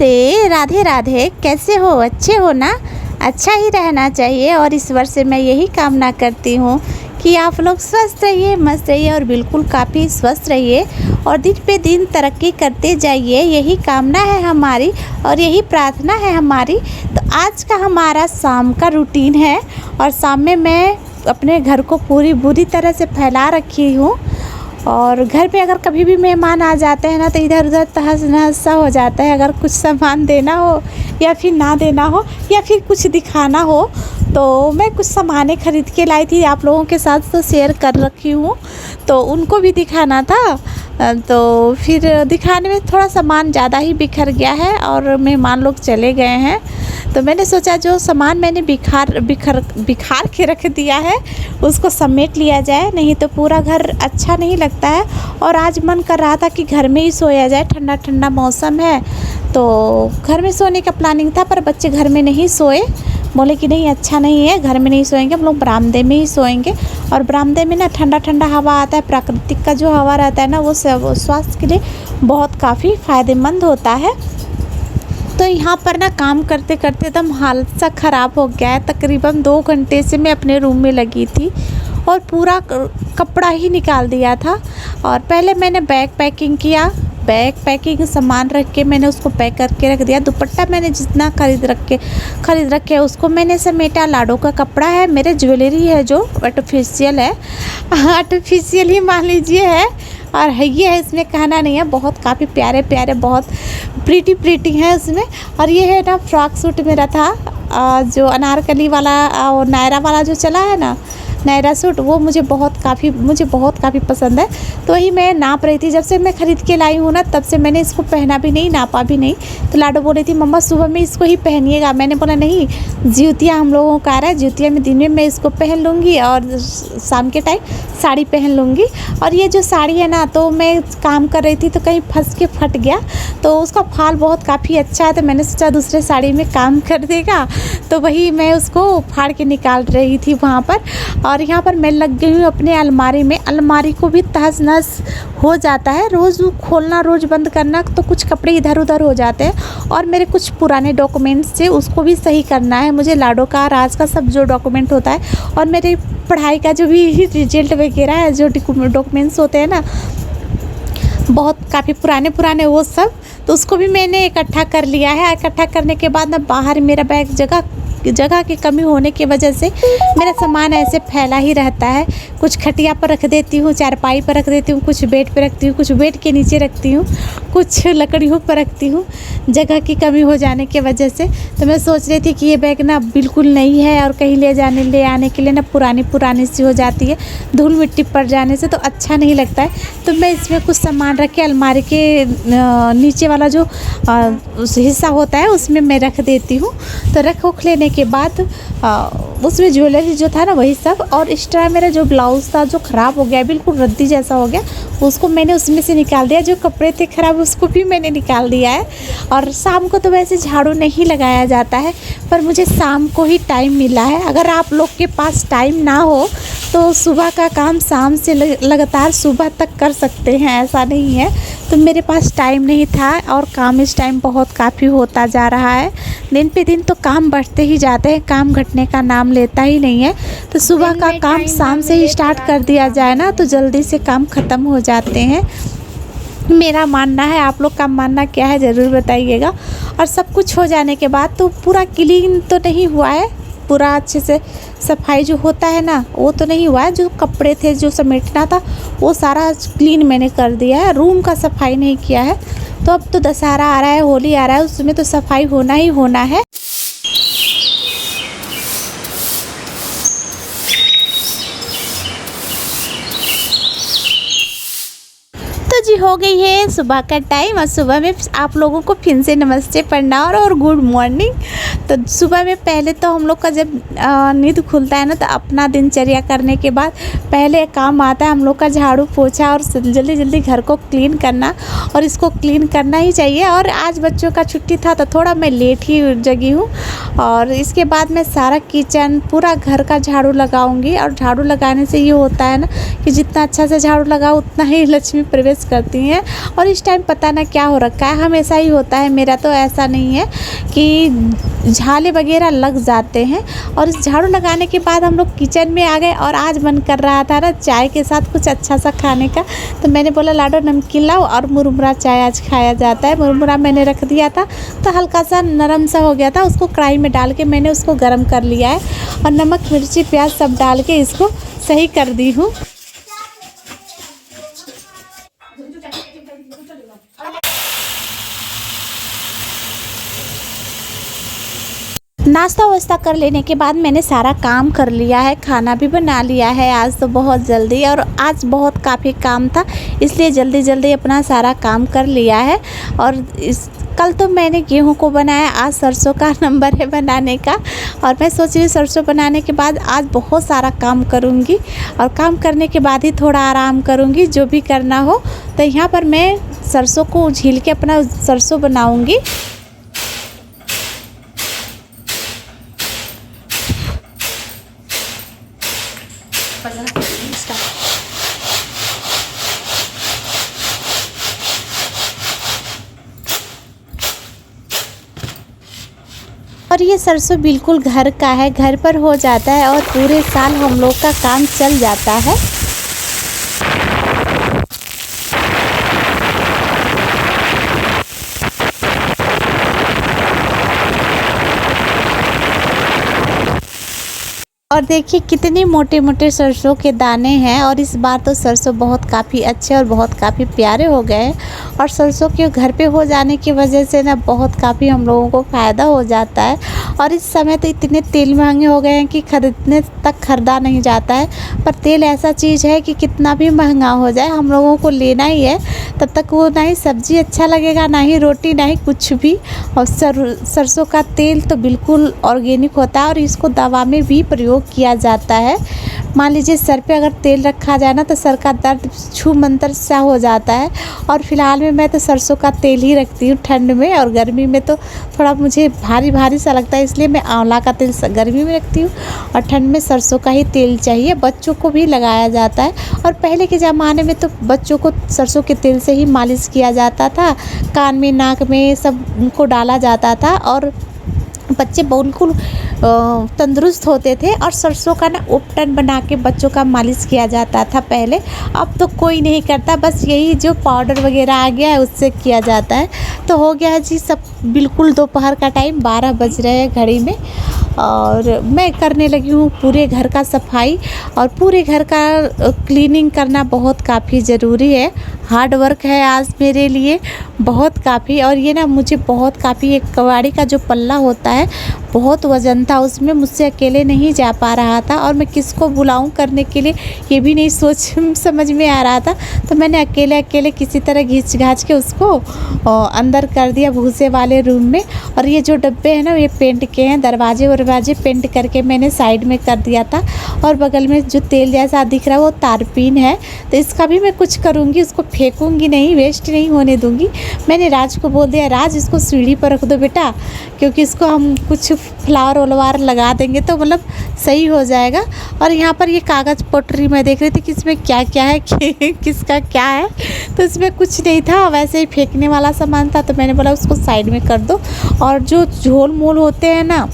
नमस्ते, राधे राधे। कैसे हो? अच्छे हो ना? अच्छा ही रहना चाहिए और ईश्वर से मैं यही कामना करती हूँ कि आप लोग स्वस्थ रहिए, मस्त रहिए और बिल्कुल काफ़ी स्वस्थ रहिए और दिन पे दिन तरक्की करते जाइए। यही कामना है हमारी और यही प्रार्थना है हमारी। तो आज का हमारा शाम का रूटीन है और शाम में मैं अपने घर को पूरी तरह से फैला रखी हूँ। और घर पे अगर कभी भी मेहमान आ जाते हैं ना तो इधर उधर तहस नहस सा हो जाता है। अगर कुछ सामान देना हो या फिर ना देना हो या फिर कुछ दिखाना हो, तो मैं कुछ सामानें ख़रीद के लाई थी, आप लोगों के साथ तो शेयर कर रखी हूँ, तो उनको भी दिखाना था। तो फिर दिखाने में थोड़ा सामान ज़्यादा ही बिखर गया है और मेहमान लोग चले गए हैं। तो मैंने सोचा जो सामान मैंने बिखार के रख दिया है उसको समेट लिया जाए, नहीं तो पूरा घर अच्छा नहीं लगता है। और आज मन कर रहा था कि घर में ही सोया जाए, ठंडा ठंडा मौसम है तो घर में सोने का प्लानिंग था, पर बच्चे घर में नहीं सोए। बोले कि नहीं अच्छा नहीं है, घर में नहीं सोएंगे, हम लोग बरामदे में ही सोएंगे। और बरामदे में ना ठंडा ठंडा हवा आता है, प्राकृतिक का जो हवा रहता है ना वो स्वास्थ्य के लिए बहुत काफ़ी फ़ायदेमंद होता है। तो यहाँ पर ना काम करते करते एकदम हालत सा ख़राब हो गया है। तकरीबन 2 घंटे से मैं अपने रूम में लगी थी और पूरा कपड़ा ही निकाल दिया था। और पहले मैंने बैग पैकिंग किया, बैग पैकिंग सामान रख के मैंने उसको पैक करके रख दिया। दुपट्टा मैंने जितना खरीद रखे उसको मैंने समेटा। लाडो का कपड़ा है, मेरे ज्वेलरी है जो आर्टिफिशियल है, आर्टिफिशियल ही मान लीजिए है और है ये है, इसमें कहना नहीं है। बहुत काफ़ी प्यारे प्यारे, बहुत प्रीटी है इसमें। और ये है ना फ्रॉक सूट मेरा था जो अनारकली वाला और नायरा वाला जो चला है ना, नायरा सूट, वो मुझे बहुत काफ़ी पसंद है। तो वही मैं नाप रही थी, जब से मैं ख़रीद के लाई हूँ ना तब से मैंने इसको पहना भी नहीं, नापा भी नहीं। तो लाडो बोल रही थी मम्मा सुबह में इसको ही पहनिएगा। मैंने बोला नहीं, ज्योतिया हम लोगों का आ रहा है, ज्योतिया में दिन में मैं इसको पहन लूँगी और शाम के टाइम साड़ी पहन लूँगी। और ये जो साड़ी है ना, तो मैं काम कर रही थी तो कहीं फंस के फट गया, तो उसका फाल बहुत काफ़ी अच्छा है, तो मैंने सोचा दूसरे साड़ी में काम कर देगा, तो वही मैं उसको फाड़ के निकाल रही थी वहाँ पर। और यहाँ पर मैं लग गई हूँ अपने अलमारी में। अलमारी को भी तहस नहस हो जाता है, रोज़ खोलना रोज़ बंद करना, तो कुछ कपड़े इधर उधर हो जाते हैं। और मेरे कुछ पुराने डॉक्यूमेंट्स थे उसको भी सही करना है मुझे, लाडो का राज का सब जो डॉक्यूमेंट होता है और मेरे पढ़ाई का जो भी रिजल्ट वगैरह है, जो डॉक्यूमेंट्स होते हैं ना बहुत काफ़ी पुराने वो सब, तो उसको भी मैंने इकट्ठा कर लिया है। इकट्ठा करने के बाद ना बाहर मेरा बैग जगह की कमी होने की वजह से मेरा सामान ऐसे फैला ही रहता है। कुछ खटिया पर रख देती हूँ, चारपाई पर रख देती हूँ, कुछ बेड पर रखती हूँ, कुछ बेड के नीचे रखती हूँ, कुछ लकड़ियों पर रखती हूँ, जगह की कमी हो जाने की वजह से। तो मैं सोच रही थी कि ये बैग ना बिल्कुल नहीं है और कहीं ले आने के लिए ना पुरानी सी हो जाती है, धूल मिट्टी पड़ जाने से तो अच्छा नहीं लगता है। तो मैं इसमें कुछ सामान रख के अलमारी के नीचे वाला जो हिस्सा होता है उसमें मैं रख देती हूँ। तो रख लेने के बाद उसमें ज्वेलरी जो था ना वही सब, और एक्स्ट्रा मेरा जो ब्लाउज़ था जो ख़राब हो गया, बिल्कुल रद्दी जैसा हो गया, उसको मैंने उसमें से निकाल दिया। जो कपड़े थे ख़राब उसको भी मैंने निकाल दिया है। और शाम को तो वैसे झाड़ू नहीं लगाया जाता है, पर मुझे शाम को ही टाइम मिला है। अगर आप लोग के पास टाइम ना हो तो सुबह का काम शाम से लगातार सुबह तक कर सकते हैं, ऐसा नहीं है। तो मेरे पास टाइम नहीं था और काम इस टाइम बहुत काफ़ी होता जा रहा है। दिन पे दिन तो काम बढ़ते ही जाते हैं, काम घटने का नाम लेता ही नहीं है। तो सुबह का काम शाम से ही स्टार्ट कर दिया जाए ना तो जल्दी से काम ख़त्म हो जाते हैं, मेरा मानना है। आप लोग का मानना क्या है ज़रूर बताइएगा। और सब कुछ हो जाने के बाद तो पूरा क्लीन तो नहीं हुआ है, पूरा अच्छे से सफाई जो होता है ना वो तो नहीं हुआ है। जो कपड़े थे जो समेटना था वो सारा क्लीन मैंने कर दिया है, रूम का सफाई नहीं किया है। तो अब तो दशहरा आ रहा है, होली आ रहा है, उसमें तो सफाई होना ही होना है। तो जी हो गई है सुबह का टाइम और सुबह में आप लोगों को फिर से नमस्ते प्रणाम और गुड मॉर्निंग। तो सुबह में पहले तो हम लोग का जब नींद खुलता है ना, तो अपना दिनचर्या करने के बाद पहले काम आता है हम लोग का झाड़ू पोछा और जल्दी जल्दी घर को क्लीन करना, और इसको क्लीन करना ही चाहिए। और आज बच्चों का छुट्टी था तो थोड़ा मैं लेट ही जगी हूँ, और इसके बाद मैं सारा किचन पूरा घर का झाड़ू लगाऊंगी। और झाड़ू लगाने से ये होता है ना कि जितना अच्छा से झाड़ू लगाओ उतना ही लक्ष्मी प्रवेश करती हैं। और इस टाइम पता ना क्या हो रखा है, हमेशा ही होता है, मेरा तो ऐसा नहीं है कि झाले वगैरह लग जाते हैं। और इस झाड़ू लगाने के बाद हम लोग किचन में आ गए, और आज मन कर रहा था ना चाय के साथ कुछ अच्छा सा खाने का, तो मैंने बोला लाडो नमकीन लाओ और मुरमुरा चाय आज खाया जाता है। मुरमुरा मैंने रख दिया था तो हल्का सा नरम सा हो गया था, उसको कढ़ाई में डाल के मैंने उसको गर्म कर लिया है, और नमक मिर्ची प्याज सब डाल के इसको सही कर दी हूँ। नाश्ता वास्ता कर लेने के बाद मैंने सारा काम कर लिया है, खाना भी बना लिया है आज तो बहुत जल्दी, और आज बहुत काफ़ी काम था इसलिए जल्दी जल्दी अपना सारा काम कर लिया है। और कल तो मैंने गेहूं को बनाया, आज सरसों का नंबर है बनाने का, और मैं सोच रही हूँ सरसों बनाने के बाद आज बहुत सारा काम करूँगी, और काम करने के बाद ही थोड़ा आराम करूँगी जो भी करना हो। तो यहाँ पर मैं सरसों को छील के अपना सरसों बनाऊँगी। और ये सरसों बिल्कुल घर का है, घर पर हो जाता है और पूरे साल हम लोग का काम चल जाता है। और देखिए कितने मोटे मोटे सरसों के दाने हैं, और इस बार तो सरसों बहुत काफ़ी अच्छे और बहुत काफ़ी प्यारे हो गए हैं। और सरसों के घर पे हो जाने की वजह से ना बहुत काफ़ी हम लोगों को फ़ायदा हो जाता है। और इस समय तो इतने तेल महंगे हो गए हैं कि खरीदने तक खरीदा नहीं जाता है, पर तेल ऐसा चीज़ है कि कितना भी महंगा हो जाए हम लोगों को लेना ही है, तब तक वो ना ही सब्ज़ी अच्छा लगेगा, ना ही रोटी, ना ही कुछ भी। और सरसों का तेल तो बिल्कुल ऑर्गेनिक होता है, और इसको दवा में भी प्रयोग किया जाता है। मान लीजिए सर पे अगर तेल रखा जाए ना तो सर का दर्द छू मंतर सा हो जाता है। और फिलहाल में मैं तो सरसों का तेल ही रखती हूँ ठंड में, और गर्मी में तो थोड़ा मुझे भारी भारी सा लगता है, इसलिए मैं आंवला का तेल गर्मी में रखती हूँ, और ठंड में सरसों का ही तेल चाहिए। बच्चों को भी लगाया जाता है, और पहले के ज़माने में तो बच्चों को सरसों के तेल से ही मालिश किया जाता था, कान में नाक में सब उनको डाला जाता था, और बच्चे बिल्कुल तंदुरुस्त होते थे। और सरसों का ना उपटन बना के बच्चों का मालिश किया जाता था पहले, अब तो कोई नहीं करता, बस यही जो पाउडर वगैरह आ गया है उससे किया जाता है। तो हो गया है जी सब, बिल्कुल दोपहर का टाइम 12 बज रहे हैं घड़ी में, और मैं करने लगी हूँ पूरे घर का सफाई। और पूरे घर का क्लीनिंग करना बहुत काफ़ी ज़रूरी है, हार्ड वर्क है आज मेरे लिए बहुत काफ़ी। और ये ना मुझे बहुत काफ़ी, एक कबाड़ी का जो पल्ला होता है बहुत वज़न था, उसमें मुझसे अकेले नहीं जा पा रहा था, और मैं किसको बुलाऊं करने के लिए ये भी नहीं समझ में आ रहा था। तो मैंने अकेले किसी तरह घींच घाच के उसको अंदर कर दिया भूसे वाले रूम में। और ये जो डब्बे हैं ना ये पेंट के हैं, दरवाजे पेंट करके मैंने साइड में कर दिया था। और बगल में जो तेल जैसा दिख रहा है वो तारपीन है, तो इसका भी मैं कुछ करूँगी, उसको फेंकूँगी नहीं, वेस्ट नहीं होने दूँगी। मैंने राज को बोल दिया, राज इसको सीढ़ी पर रख दो बेटा, क्योंकि इसको हम कुछ फ्लावर वलवार लगा देंगे तो मतलब सही हो जाएगा। और यहाँ पर ये कागज़ पोटरी मैं देख रही थी कि इसमें क्या क्या है किसका क्या है, तो इसमें कुछ नहीं था, वैसे ही फेंकने वाला सामान था, तो मैंने बोला उसको साइड में कर दो। और जो झोल मोल होते हैं ना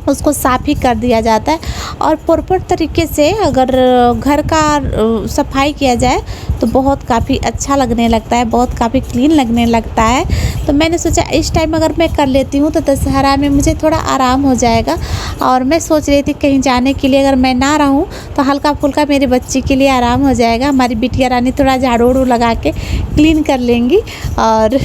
उसको साफ़ ही कर दिया जाता है। और प्रॉपर तरीके से अगर घर का सफाई किया जाए तो बहुत काफ़ी अच्छा लगने लगता है, बहुत काफ़ी क्लीन लगने लगता है। तो मैंने सोचा इस टाइम अगर मैं कर लेती हूँ तो दशहरा में मुझे थोड़ा आराम हो जाएगा। और मैं सोच रही थी कहीं जाने के लिए अगर मैं ना रहूँ तो हल्का फुल्का मेरे बच्चे के लिए आराम हो जाएगा, हमारी बिटिया रानी थोड़ा झाड़ू उड़ू लगा के क्लीन कर लेंगी। और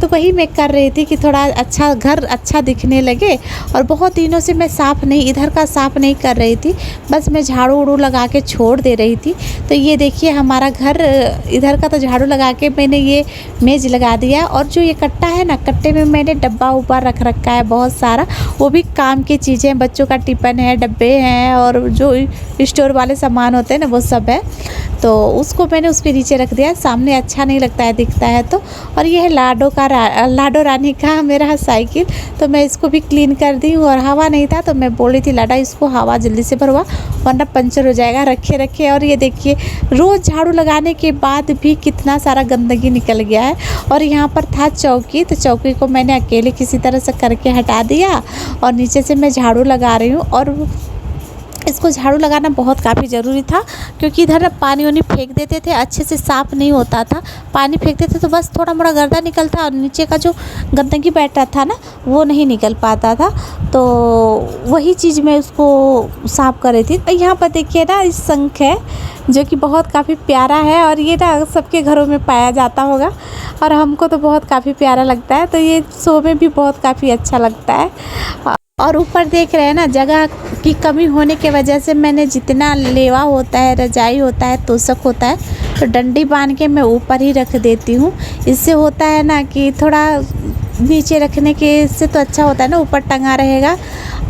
तो वही मैं कर रही थी कि थोड़ा अच्छा घर अच्छा दिखने लगे। और बहुत दिनों से मैं साफ़ नहीं, इधर का साफ़ नहीं कर रही थी, बस मैं झाड़ू उड़ू लगा के छोड़ दे रही थी। तो ये देखिए हमारा घर इधर का तो झाड़ू लगा के मैंने ये मेज़ लगा दिया। और जो ये कट्टा है ना, कट्टे में मैंने डब्बा उब्बा रख रखा है बहुत सारा, वो भी काम की चीज़ें, बच्चों का टिफ़िन है, डब्बे हैं और जो स्टोर वाले सामान होते हैं ना वो सब है। तो उसको मैंने उसके नीचे रख दिया, सामने अच्छा नहीं लगता है दिखता है तो। और ये है लाडो रानी का मेरा साइकिल, तो मैं इसको भी क्लीन कर दी हूँ। और हवा नहीं था तो मैं बोल रही थी लाडा इसको हवा जल्दी से भरवा वरना पंचर हो जाएगा, रखे रखे। और ये देखिए रोज़ झाड़ू लगाने के बाद भी कितना सारा गंदगी निकल गया है। और यहाँ पर था चौकी, तो चौकी को मैंने अकेले किसी तरह से करके हटा दिया और नीचे से मैं झाड़ू लगा रही हूँ। और इसको झाड़ू लगाना बहुत काफ़ी ज़रूरी था, क्योंकि इधर पानी वानी फेंक देते थे, अच्छे से साफ़ नहीं होता था। पानी फेंकते थे तो बस थोड़ा मोड़ा गर्दा निकलता और नीचे का जो गंदगी बैठा था ना वो नहीं निकल पाता था। तो वही चीज़ मैं उसको साफ़ कर रही थी। और यहाँ पर देखिए ना इस शंख है जो कि बहुत काफ़ी प्यारा है, और ये ना सबके घरों में पाया जाता होगा और हमको तो बहुत काफ़ी प्यारा लगता है। तो ये शो में भी बहुत काफ़ी अच्छा लगता है। और ऊपर देख रहे हैं ना, जगह की कमी होने की वजह से मैंने जितना लेवा होता है, रजाई होता है, तोशक होता है, तो डंडी बांध के मैं ऊपर ही रख देती हूँ। इससे होता है ना कि थोड़ा नीचे रखने के से तो अच्छा होता है ना, ऊपर टंगा रहेगा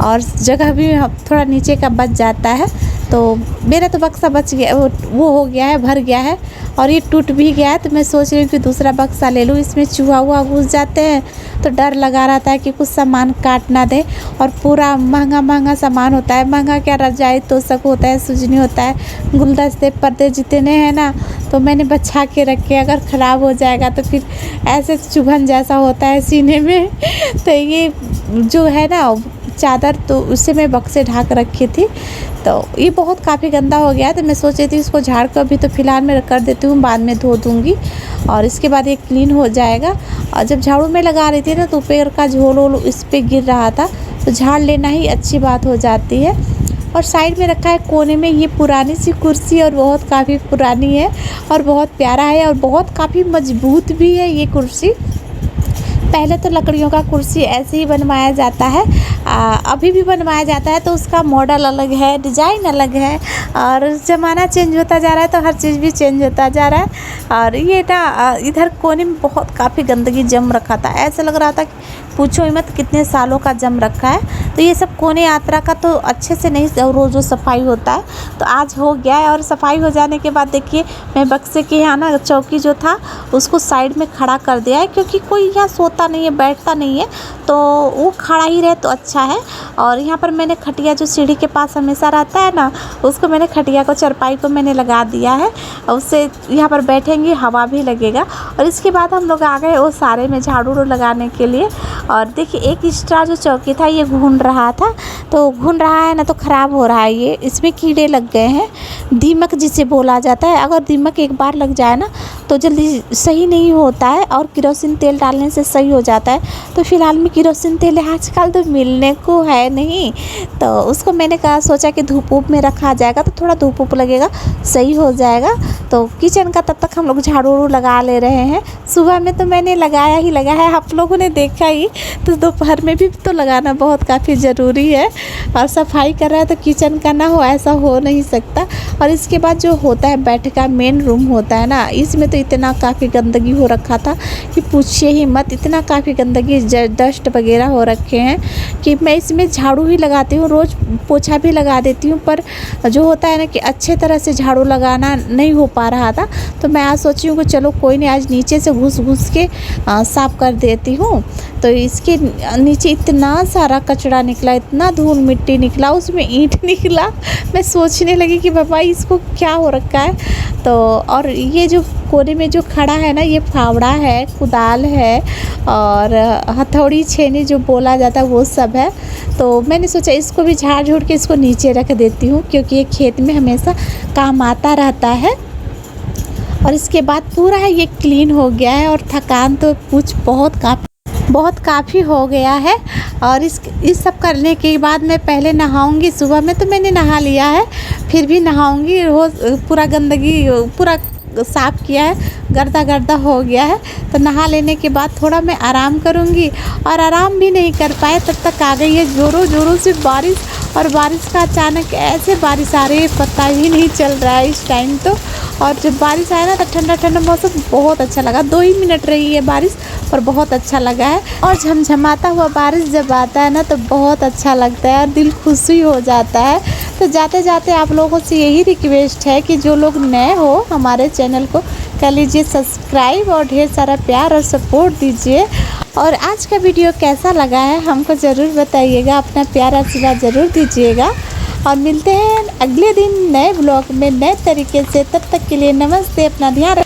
और जगह भी थोड़ा नीचे का बच जाता है। तो मेरा तो बक्सा बच गया, वो हो गया है, भर गया है और ये टूट भी गया है। तो मैं सोच रही हूँ कि दूसरा बक्सा ले लूँ, इसमें चूहा हुआ घुस जाते हैं तो डर लगा रहता है कि कुछ सामान काट ना दे। और पूरा महंगा महंगा सामान होता है, महंगा क्या, रजाई तोशक होता है, सुजनी होता है, गुलदस्ते पर्दे जितने हैं ना, तो मैंने बचा के रखे। अगर ख़राब हो जाएगा तो फिर ऐसे चुभन जैसा होता है सीने में। तो ये जो है ना चादर, तो उससे मैं बक्से ढाक रखी थी। तो ये बहुत काफ़ी गंदा हो गया, तो मैं सोच रही थी इसको झाड़ कर अभी तो फ़िलहाल मैं कर देती हूँ, बाद में धो दूँगी और इसके बाद ये क्लीन हो जाएगा। और जब झाड़ू में लगा रही थी ना तो ऊपर का झोल वोल इस पर गिर रहा था, तो झाड़ लेना ही अच्छी बात हो जाती है। और साइड में रखा है कोने में ये पुरानी सी कुर्सी, और बहुत काफ़ी पुरानी है और बहुत प्यारा है और बहुत काफ़ी मजबूत भी है ये कुर्सी। पहले तो लकड़ियों का कुर्सी ऐसे ही बनवाया जाता है, अभी भी बनवाया जाता है, तो उसका मॉडल अलग है, डिज़ाइन अलग है, और ज़माना चेंज होता जा रहा है तो हर चीज़ भी चेंज होता जा रहा है। और ये ना इधर कोने में बहुत काफ़ी गंदगी जम रखा था, ऐसा लग रहा था कि पूछो ही मत कितने सालों का जम रखा है। तो ये सब कोने यात्रा का तो अच्छे से नहीं रोज़ सफाई होता है, तो आज हो गया है। और सफाई हो जाने के बाद देखिए मैं बक्से के यहाँ ना चौकी जो था उसको साइड में खड़ा कर दिया है, क्योंकि कोई यहाँ सोता नहीं है, बैठता नहीं है, तो वो खड़ा ही रहे तो अच्छा है। और यहाँ पर मैंने खटिया जो सीढ़ी के पास हमेशा रहता है ना, उसको मैंने खटिया को, चरपाई को मैंने लगा दिया है, उससे यहाँ पर बैठेंगे हवा भी लगेगा। और इसके बाद हम लोग आ गए वो सारे में झाड़ू लगाने के लिए। और देखिए एक एक्स्ट्रा जो चौकी था ये घूम रहा था, तो घूम रहा है ना तो ख़राब हो रहा है, ये इसमें कीड़े लग गए हैं, दीमक जिसे बोला जाता है। अगर दीमक एक बार लग जाए ना तो जल्दी सही नहीं होता है, और केरोसिन तेल डालने से सही हो जाता है। तो फिलहाल में केरोसिन तेल आजकल तो मिलने को है नहीं, तो उसको मैंने कहा सोचा कि धूप वूप में रखा जाएगा तो थोड़ा धूप वूप लगेगा, सही हो जाएगा। तो किचन का तब तक हम लोग झाड़ू उड़ू लगा ले रहे हैं। सुबह में तो मैंने लगाया ही लगा है, आप लोगों ने देखा ही, तो दोपहर में भी तो लगाना बहुत काफ़ी ज़रूरी है। और सफाई कर रहा है तो किचन का ना हो ऐसा हो नहीं सकता। और इसके बाद जो होता है बैठ का मेन रूम होता है ना, इसमें तो इतना काफ़ी गंदगी हो रखा था कि पूछिए ही मत, इतना काफ़ी गंदगी डस्ट वगैरह हो रखे हैं कि मैं इसमें झाड़ू ही लगाती हूँ, रोज़ पोछा भी लगा देती हूँ, पर जो होता है ना कि अच्छे तरह से झाड़ू लगाना नहीं हो पा रहा था। तो मैं आज सोची हूँ कि चलो कोई नहीं, आज नीचे से घुस घुस के साफ़ कर देती हूँ। तो इसके नीचे इतना सारा कचरा निकला, इतना धूल मिट्टी निकला, उसमें ईंट निकला। मैं सोचने लगी कि बाबा इसको क्या हो रखा है। तो और ये जो कोने में जो खड़ा है ना, ये फावड़ा है, कुदाल है और हथौड़ी छेनी जो बोला जाता है वो सब है। तो मैंने सोचा इसको भी झाड़ झूड़ के इसको नीचे रख देती हूँ, क्योंकि ये खेत में हमेशा काम आता रहता है। और इसके बाद पूरा ये क्लीन हो गया है, और थकान तो कुछ बहुत काफ़ी हो गया है। और इस सब करने के बाद मैं पहले नहाऊंगी। सुबह में तो मैंने नहा लिया है, फिर भी नहाऊंगी। रोज़ पूरा गंदगी पूरा साफ़ किया है, गर्दा गर्दा हो गया है। तो नहा लेने के बाद थोड़ा मैं आराम करूँगी, और आराम भी नहीं कर पाए तब तक आ गई है ज़ोरों ज़ोरों से बारिश। और बारिश का अचानक ऐसे बारिश आ रही है, पता ही नहीं चल रहा है इस टाइम तो। और जब बारिश आया ना तो ठंडा ठंडा मौसम बहुत अच्छा लगा। 2 ही मिनट रही है बारिश पर बहुत अच्छा लगा है। और झमझमाता हुआ बारिश जब आता है ना तो बहुत अच्छा लगता है और दिल खुशी हो जाता है। तो जाते जाते आप लोगों से यही रिक्वेस्ट है कि जो लोग नए हो हमारे चैनल को कर लीजिए सब्सक्राइब, और ढेर सारा प्यार और सपोर्ट दीजिए। और आज का वीडियो कैसा लगा है हमको ज़रूर बताइएगा, अपना प्यार आशीर्वाद ज़रूर दीजिएगा। और मिलते हैं अगले दिन नए ब्लॉग में नए तरीके से। तब तक के लिए नमस्ते, अपना ध्यान